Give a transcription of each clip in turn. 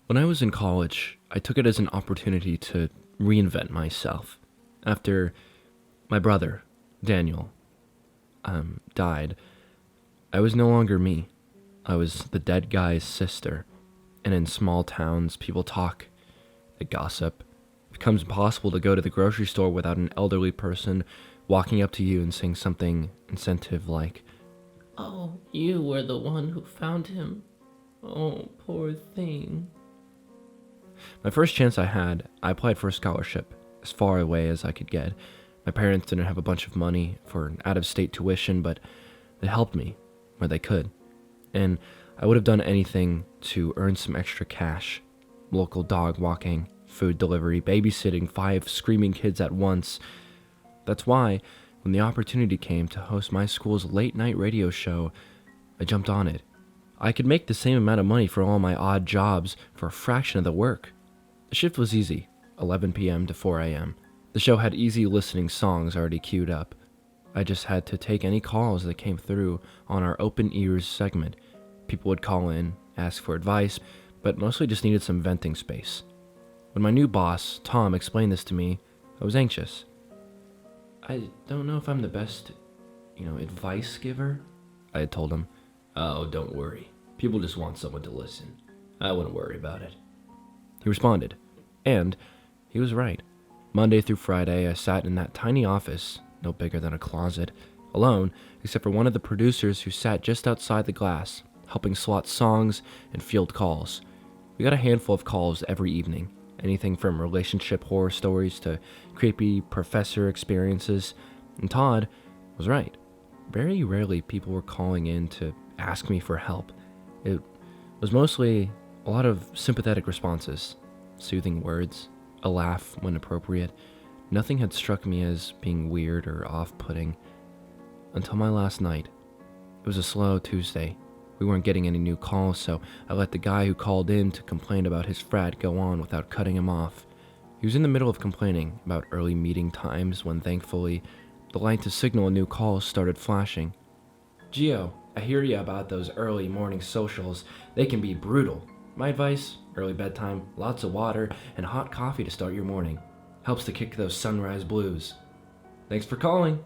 When I was in college, I took it as an opportunity to reinvent myself. After my brother, Daniel, died, I was no longer me. I was the dead guy's sister. And in small towns, people talk, they gossip. It becomes impossible to go to the grocery store without an elderly person walking up to you and saying something incentive like, "Oh, you were the one who found him. Oh, poor thing." My first chance I had, I applied for a scholarship, as far away as I could get. My parents didn't have a bunch of money for out-of-state tuition, but they helped me where they could. And I would have done anything to earn some extra cash. Local dog walking, food delivery, babysitting 5 screaming kids at once. That's why, when the opportunity came to host my school's late-night radio show, I jumped on it. I could make the same amount of money for all my odd jobs for a fraction of the work. The shift was easy, 11 p.m. to 4 a.m. The show had easy listening songs already queued up. I just had to take any calls that came through on our Open Ears segment. People would call in, ask for advice, but mostly just needed some venting space. When my new boss, Tom, explained this to me, I was anxious. "I don't know if I'm the best, advice giver," I had told him. "Oh, don't worry. People just want someone to listen. I wouldn't worry about it." He responded, and he was right. Monday through Friday, I sat in that tiny office, no bigger than a closet, alone, except for one of the producers who sat just outside the glass, helping slot songs and field calls. We got a handful of calls every evening, anything from relationship horror stories to creepy professor experiences, and Todd was right. Very rarely people were calling in to ask me for help. It was mostly a lot of sympathetic responses, soothing words, a laugh when appropriate. Nothing had struck me as being weird or off-putting until my last night. It was a slow Tuesday. We weren't getting any new calls, so I let the guy who called in to complain about his frat go on without cutting him off. He was in the middle of complaining about early meeting times when, thankfully, the light to signal a new call started flashing. "Gio, I hear ya about those early morning socials. They can be brutal. My advice, early bedtime, lots of water, and hot coffee to start your morning. Helps to kick those sunrise blues." "Thanks for calling,"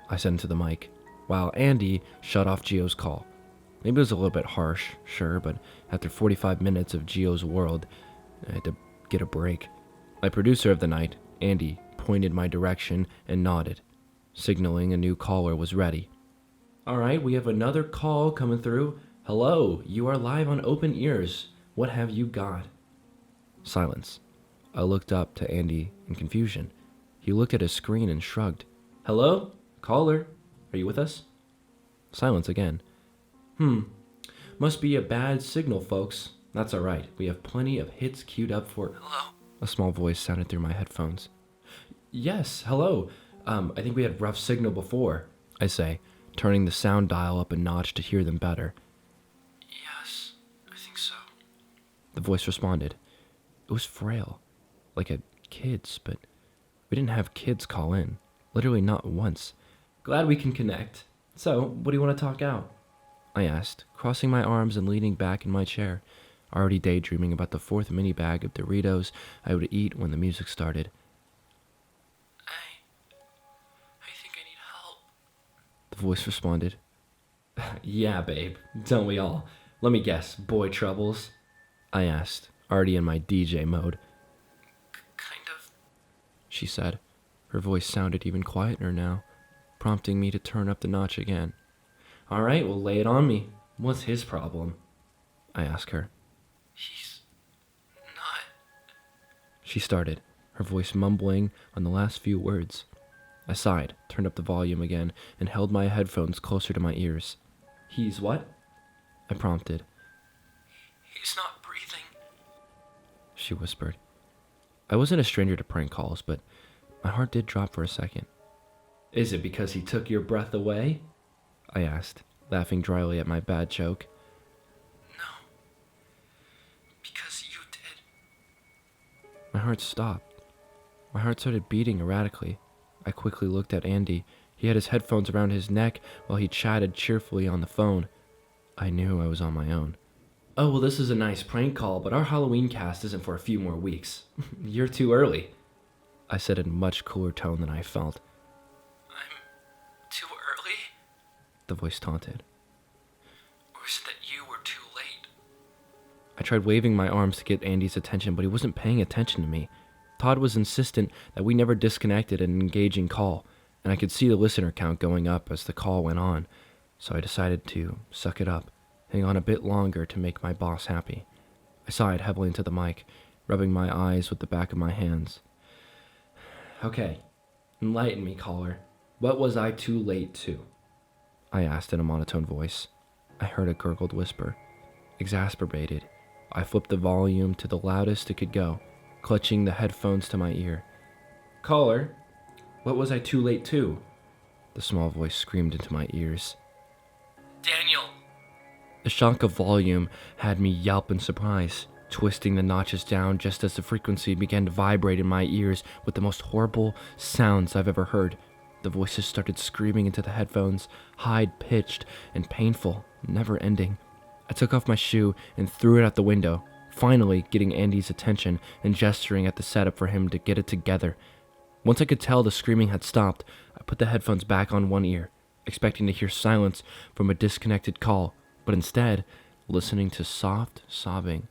I said into the mic, while Andy shut off Gio's call. Maybe it was a little bit harsh, sure, but after 45 minutes of Gio's world, I had to get a break. My producer of the night, Andy, pointed my direction and nodded, signaling a new caller was ready. "All right, we have another call coming through. Hello, you are live on Open Ears. What have you got?" Silence. I looked up to Andy in confusion. He looked at his screen and shrugged. "Hello? Caller? Are you with us?" Silence again. Must be a bad signal, folks. That's all right. We have plenty of hits queued up for..." "Hello?" A small voice sounded through my headphones. "Yes, hello. I think we had rough signal before," I say, turning the sound dial up a notch to hear them better. "Yes, I think so," the voice responded. It was frail, like a kid's, but we didn't have kids call in. Literally not once. "Glad we can connect. So, what do you want to talk out?" I asked, crossing my arms and leaning back in my chair, already daydreaming about the 4th mini bag of Doritos I would eat when the music started. I think I need help," the voice responded. "Yeah, babe, don't we all? Let me guess, boy troubles?" I asked, already in my DJ mode. Kind of," she said. Her voice sounded even quieter now, prompting me to turn up the notch again. "All right, well, lay it on me. What's his problem?" I asked her. "He's not..." she started, her voice mumbling on the last few words. I sighed, turned up the volume again, and held my headphones closer to my ears. "He's what?" I prompted. "He's not breathing," she whispered. I wasn't a stranger to prank calls, but my heart did drop for a second. "Is it because he took your breath away?" I asked, laughing dryly at my bad joke. "No, because you did." My heart stopped. My heart started beating erratically. I quickly looked at Andy. He had his headphones around his neck while he chatted cheerfully on the phone. I knew I was on my own. Oh, well, this is a nice prank call, but our Halloween cast isn't for a few more weeks. You're too early, I said in a much cooler tone than I felt. I'm too early? The voice taunted. Or is it that you were too late? I tried waving my arms to get Andy's attention, but he wasn't paying attention to me. Todd was insistent that we never disconnected an engaging call, and I could see the listener count going up as the call went on, so I decided to suck it up, hang on a bit longer to make my boss happy. I sighed heavily into the mic, rubbing my eyes with the back of my hands. Okay, enlighten me, caller. What was I too late to? I asked in a monotone voice. I heard a gurgled whisper. Exasperated, I flipped the volume to the loudest it could go, clutching the headphones to my ear. Caller, what was I too late to? The small voice screamed into my ears. Daniel! The shock of volume had me yelp in surprise, twisting the notches down just as the frequency began to vibrate in my ears with the most horrible sounds I've ever heard. The voices started screaming into the headphones, high-pitched and painful, never ending. I took off my shoe and threw it out the window, finally getting Andy's attention and gesturing at the setup for him to get it together. Once I could tell the screaming had stopped, I put the headphones back on one ear, expecting to hear silence from a disconnected call, but instead, listening to soft sobbing.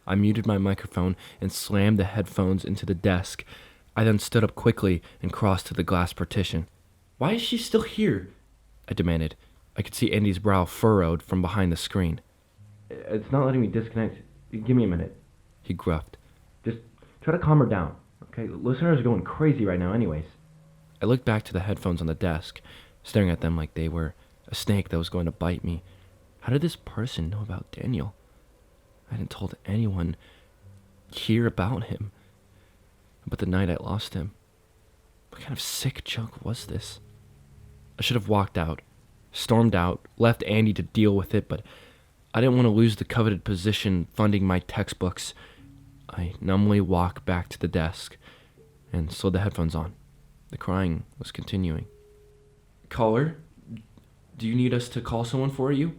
I muted my microphone and slammed the headphones into the desk. I then stood up quickly and crossed to the glass partition. Why is she still here? I demanded. I could see Andy's brow furrowed from behind the screen. It's not letting me disconnect. Give me a minute, he gruffed. Just try to calm her down, okay? Listeners are going crazy right now anyways. I looked back to the headphones on the desk, staring at them like they were a snake that was going to bite me. How did this person know about Daniel? I hadn't told anyone here about him. But the night I lost him. What kind of sick joke was this? I should have walked out, stormed out, left Andy to deal with it, but I didn't want to lose the coveted position funding my textbooks. I numbly walked back to the desk and slid the headphones on. The crying was continuing. Caller, do you need us to call someone for you?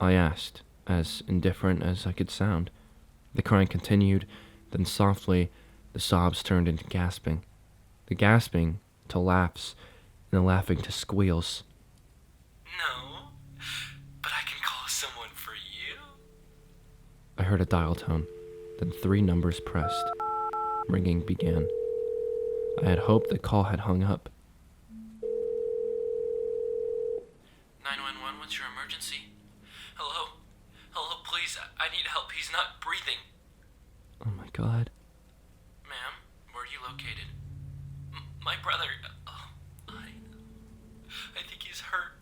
I asked, as indifferent as I could sound. The crying continued, then softly, the sobs turned into gasping. The gasping to laughs, and the laughing to squeals. No, but I can call someone for you? I heard a dial tone, then 3 numbers pressed. Ringing began. I had hoped the call had hung up. 911, what's your emergency? Hello? Hello, please, I need help. He's not breathing. Oh my god. Ma'am, where are you located? My brother, I think he's hurt.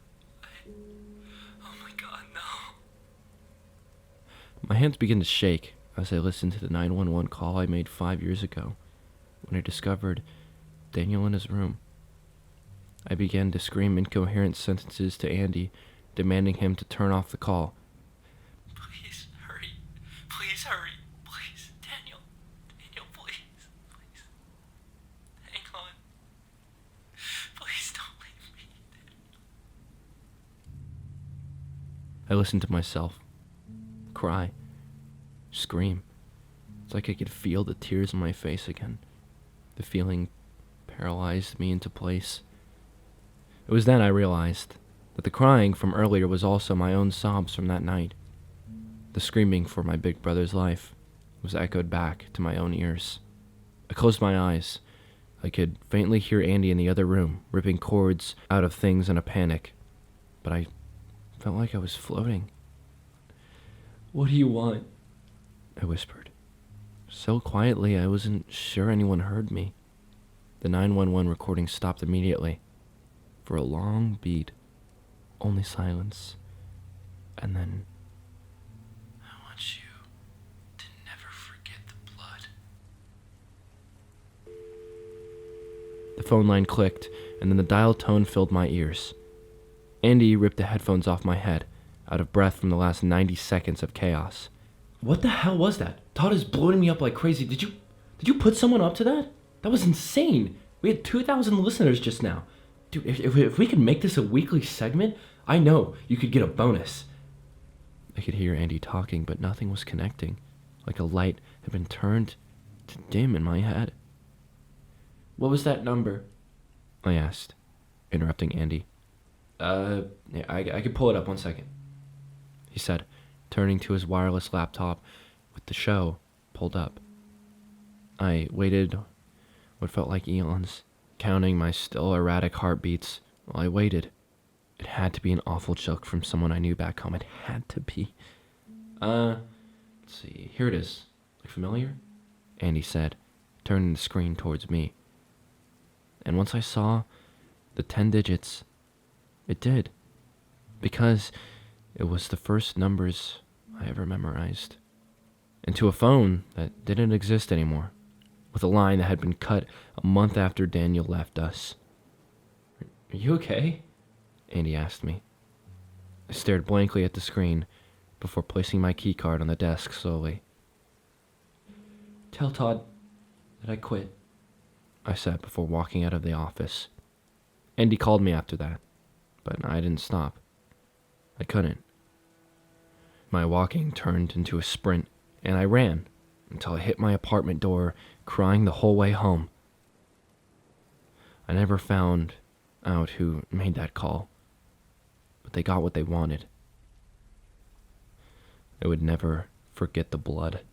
Oh my god, no. My hands began to shake as I listened to the 911 call I made 5 years ago, when I discovered Daniel in his room. I began to scream incoherent sentences to Andy, demanding him to turn off the call. Please hurry. Please hurry. Please, Daniel. Daniel, please. Please. Hang on. Please don't leave me, Daniel. I listened to myself cry, scream. It's like I could feel the tears in my face again. The feeling paralyzed me into place. It was then I realized that the crying from earlier was also my own sobs from that night. The screaming for my big brother's life was echoed back to my own ears. I closed my eyes. I could faintly hear Andy in the other room, ripping cords out of things in a panic. But I felt like I was floating. What do you want? I whispered. So quietly I wasn't sure anyone heard me. The 911 recording stopped immediately. For a long beat, only silence. And then, I want you to never forget the blood. The phone line clicked, and then the dial tone filled my ears. Andy ripped the headphones off my head, out of breath from the last 90 seconds of chaos. What the hell was that? Todd is blowing me up like crazy. Did you put someone up to that? That was insane. We had 2,000 listeners just now. Dude, if we could make this a weekly segment, I know you could get a bonus. I could hear Andy talking, but nothing was connecting, like a light had been turned to dim in my head. "What was that number?" I asked, interrupting Andy. Yeah, I could pull it up 1 second, he said, turning to his wireless laptop with the show pulled up. I waited what felt like eons, counting my still erratic heartbeats while I waited. It had to be an awful joke from someone I knew back home. It had to be. Let's see. Here it is. Look familiar? Andy said, turning the screen towards me. And once I saw the 10 digits, it did. Because it was the first numbers I ever memorized. And to a phone that didn't exist anymore, with a line that had been cut a month after Daniel left us. "Are you okay?" Andy asked me. I stared blankly at the screen before placing my keycard on the desk slowly. "Tell Todd that I quit," I said before walking out of the office. Andy called me after that, but I didn't stop. I couldn't. My walking turned into a sprint, and I ran until I hit my apartment door, crying the whole way home. I never found out who made that call, but they got what they wanted. I would never forget the blood